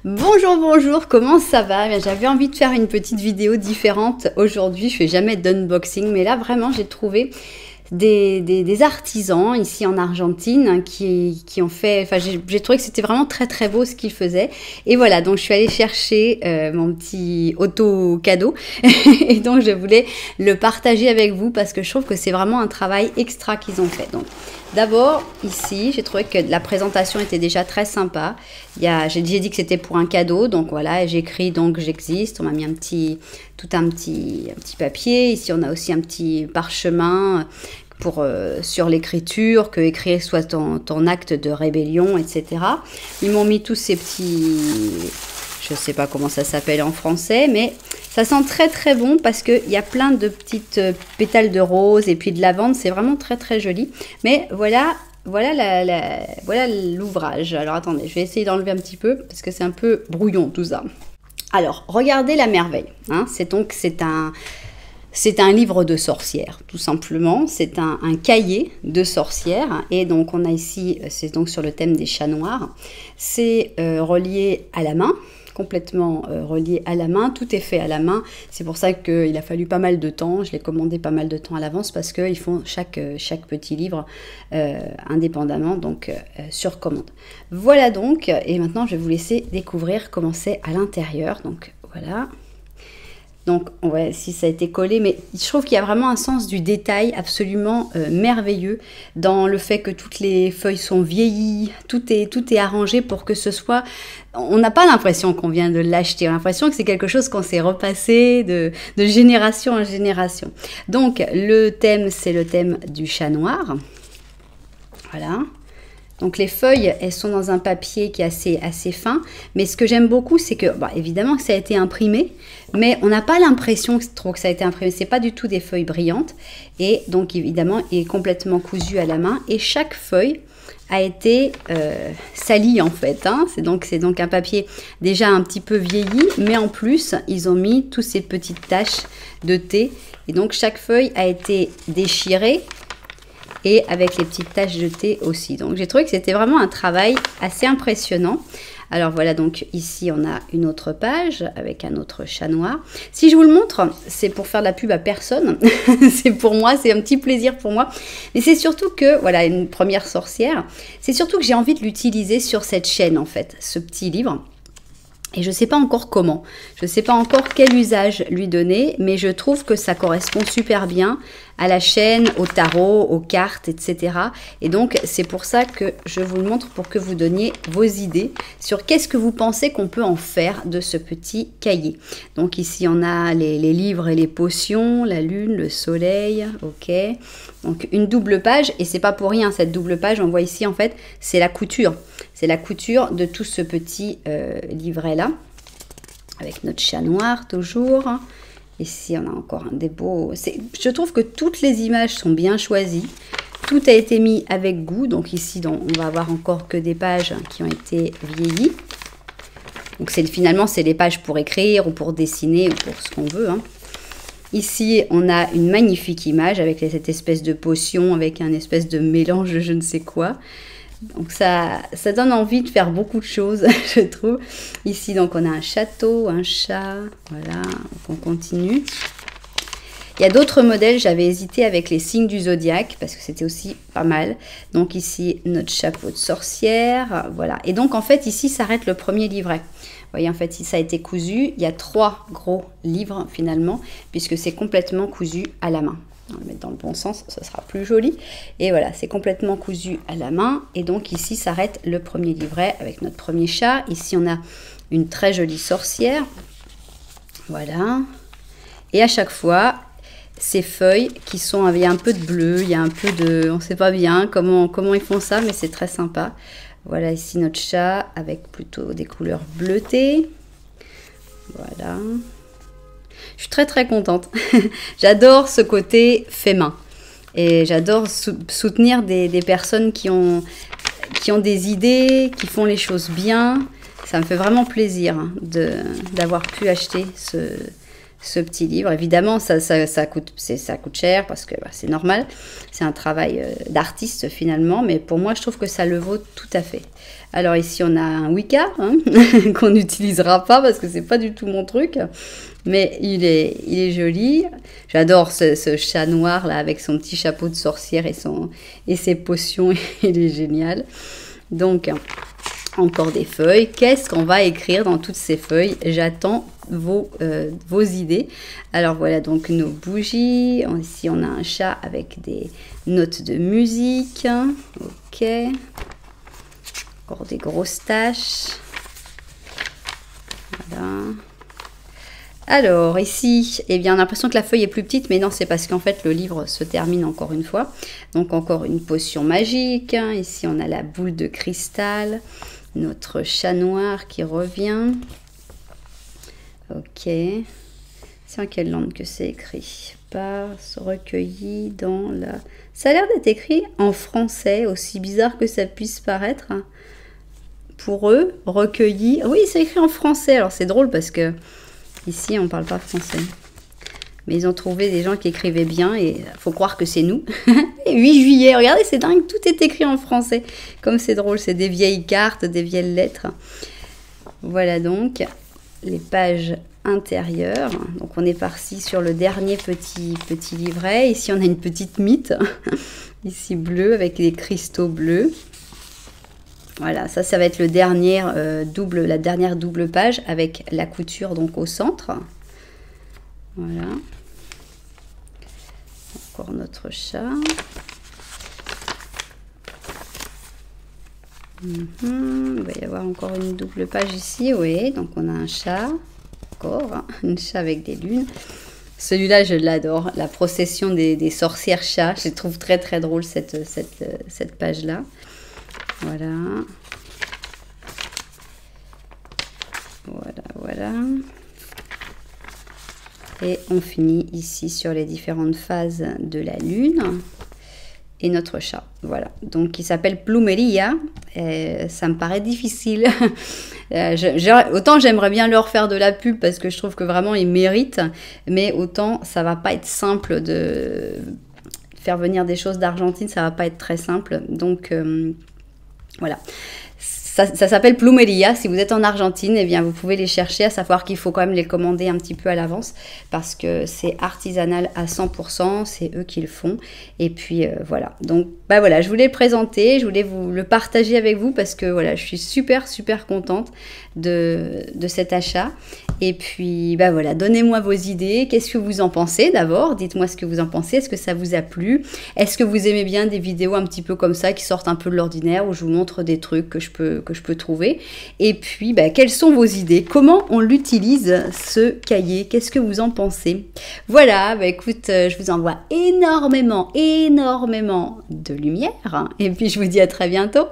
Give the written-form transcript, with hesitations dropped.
Bonjour, bonjour, comment ça va? J'avais envie de faire une petite vidéo différente aujourd'hui. Je fais jamais d'unboxing, mais là vraiment j'ai trouvé des artisans ici en Argentine qui ont fait, enfin j'ai trouvé que c'était vraiment très très beau ce qu'ils faisaient. Et voilà, donc je suis allée chercher mon petit auto cadeau et donc je voulais le partager avec vous parce que je trouve que c'est vraiment un travail extra qu'ils ont fait. Donc d'abord ici, j'ai trouvé que la présentation était déjà très sympa. J'ai dit que c'était pour un cadeau, donc voilà, j'écris donc j'existe. On m'a mis un petit papier. Ici on a aussi un petit parchemin pour sur l'écriture, que écrire soit ton acte de rébellion, etc. Ils m'ont mis tous ces petits, je sais pas comment ça s'appelle en français, mais ça sent très très bon parce qu'il y a plein de petites pétales de rose et puis de lavande, c'est vraiment très très joli. Mais voilà l'ouvrage. Alors attendez, je vais essayer d'enlever un petit peu parce que c'est un peu brouillon tout ça. Alors, regardez la merveille, hein. C'est un livre de sorcière, tout simplement. C'est un cahier de sorcière. Et donc, on a ici, c'est donc sur le thème des chats noirs. C'est relié à la main, complètement relié à la main. Tout est fait à la main. C'est pour ça qu'il a fallu pas mal de temps. Je l'ai commandé pas mal de temps à l'avance parce qu'ils font chaque petit livre indépendamment, donc sur commande. Voilà donc. Et maintenant, je vais vous laisser découvrir comment c'est à l'intérieur. Donc, voilà. Donc, ouais, si ça a été collé, mais je trouve qu'il y a vraiment un sens du détail absolument merveilleux dans le fait que toutes les feuilles sont vieillies, tout est arrangé pour que ce soit... On n'a pas l'impression qu'on vient de l'acheter, on a l'impression que c'est quelque chose qu'on s'est repassé de génération en génération. Donc, le thème, c'est le thème du chat noir. Voilà. Donc les feuilles, elles sont dans un papier qui est assez fin. Mais ce que j'aime beaucoup, c'est que, évidemment que ça a été imprimé, mais on n'a pas l'impression que ça a été imprimé. C'est pas du tout des feuilles brillantes. Et donc évidemment, il est complètement cousu à la main. Et chaque feuille a été salie en fait, hein. C'est donc un papier déjà un petit peu vieilli, mais en plus, ils ont mis toutes ces petites taches de thé. Et donc chaque feuille a été déchirée. Et avec les petites taches de thé aussi. Donc j'ai trouvé que c'était vraiment un travail assez impressionnant. Alors voilà, donc ici on a une autre page avec un autre chat noir. Si je vous le montre, c'est pour faire de la pub à personne. C'est pour moi, c'est un petit plaisir pour moi. Mais c'est surtout que, voilà, une première sorcière. C'est surtout que j'ai envie de l'utiliser sur cette chaîne en fait, ce petit livre. Et je ne sais pas encore comment, je ne sais pas encore quel usage lui donner, mais je trouve que ça correspond super bien à la chaîne, au tarot, aux cartes, etc. Et donc, c'est pour ça que je vous le montre pour que vous donniez vos idées sur qu'est-ce que vous pensez qu'on peut en faire de ce petit cahier. Donc ici, on a les livres et les potions, la lune, le soleil, ok. Donc une double page, et c'est pas pour rien, cette double page, on voit ici en fait, c'est la couture. C'est la couture de tout ce petit livret-là, avec notre chat noir toujours. Ici, on a encore un des beaux... Je trouve que toutes les images sont bien choisies. Tout a été mis avec goût. Donc ici, on va avoir encore que des pages qui ont été vieillies. Donc finalement, c'est des pages pour écrire ou pour dessiner ou pour ce qu'on veut, hein. Ici, on a une magnifique image avec cette espèce de potion, avec un espèce de mélange de je ne sais quoi. Donc ça donne envie de faire beaucoup de choses, je trouve. Ici, donc, on a un château, un chat, voilà, donc on continue. Il y a d'autres modèles, j'avais hésité avec les signes du zodiaque, parce que c'était aussi pas mal. Donc ici, notre chapeau de sorcière, voilà. Et donc, en fait, ici s'arrête le premier livret. Vous voyez, en fait, ça a été cousu. Il y a 3 gros livres, finalement, puisque c'est complètement cousu à la main. On va le mettre dans le bon sens, ça sera plus joli. Et voilà, c'est complètement cousu à la main. Et donc ici s'arrête le premier livret avec notre premier chat. Ici, on a une très jolie sorcière. Voilà. Et à chaque fois, ces feuilles qui sont... Il y a un peu de bleu, il y a un peu de... On ne sait pas bien comment ils font ça, mais c'est très sympa. Voilà ici notre chat avec plutôt des couleurs bleutées. Voilà. Je suis très très contente. J'adore ce côté fait main. Et j'adore soutenir des personnes qui ont des idées, qui font les choses bien. Ça me fait vraiment plaisir d'avoir pu acheter ce petit livre. Évidemment, ça coûte cher parce que bah, c'est normal. C'est un travail d'artiste finalement, mais pour moi, je trouve que ça le vaut tout à fait. Alors ici, on a un Wicca hein, qu'on n'utilisera pas parce que c'est pas du tout mon truc, mais il est joli. J'adore ce chat noir là avec son petit chapeau de sorcière et ses potions. Il est génial. Donc, encore des feuilles. Qu'est-ce qu'on va écrire dans toutes ces feuilles? J'attends vos idées. Alors voilà donc nos bougies. Ici on a un chat avec des notes de musique. Ok. Encore des grosses taches. Voilà. Alors ici, eh bien, on a l'impression que la feuille est plus petite, mais non, c'est parce qu'en fait le livre se termine encore une fois. Donc encore une potion magique. Ici on a la boule de cristal. Notre chat noir qui revient. Ok. C'est en quelle langue que c'est écrit? Par recueilli dans la... Ça a l'air d'être écrit en français, aussi bizarre que ça puisse paraître. Pour eux, recueilli... Oui, c'est écrit en français. Alors c'est drôle parce que ici, on ne parle pas français. Mais ils ont trouvé des gens qui écrivaient bien et il faut croire que c'est nous. 8 juillet, regardez, c'est dingue, tout est écrit en français. Comme c'est drôle, c'est des vieilles cartes, des vieilles lettres. Voilà donc les pages intérieures. Donc on est parti sur le dernier petit livret. Ici, on a une petite mythe. Ici, bleu, avec des cristaux bleus. Voilà, ça va être la dernière double page avec la couture donc au centre. Voilà. Encore notre chat. Il va y avoir encore une double page ici, oui. Donc on a un chat, encore, hein, un chat avec des lunes. Celui-là, je l'adore. La procession des sorcières chats. Je trouve très très drôle cette page-là. Voilà. Voilà. Et on finit ici sur les différentes phases de la lune. Et notre chat, voilà. Donc, il s'appelle Plumeria. Ça me paraît difficile. Autant j'aimerais bien leur faire de la pub parce que je trouve que vraiment ils méritent. Mais autant ça va pas être simple de faire venir des choses d'Argentine. Ça va pas être très simple. Donc, voilà. Ça s'appelle Plumeria. Si vous êtes en Argentine, eh bien, vous pouvez les chercher, à savoir qu'il faut quand même les commander un petit peu à l'avance parce que c'est artisanal à 100%, c'est eux qui le font. Et puis, voilà. Donc, bah voilà, je voulais le présenter, je voulais vous le partager avec vous parce que, voilà, je suis super, super contente de cet achat. Et puis, bah voilà, donnez-moi vos idées. Qu'est-ce que vous en pensez d'abord? Dites-moi ce que vous en pensez. Est-ce que ça vous a plu? Est-ce que vous aimez bien des vidéos un petit peu comme ça qui sortent un peu de l'ordinaire où je vous montre des trucs que je peux trouver? Et puis, bah, quelles sont vos idées? Comment on l'utilise, ce cahier? Qu'est-ce que vous en pensez? Voilà, bah écoute, je vous envoie énormément de lumière. Et puis, je vous dis à très bientôt.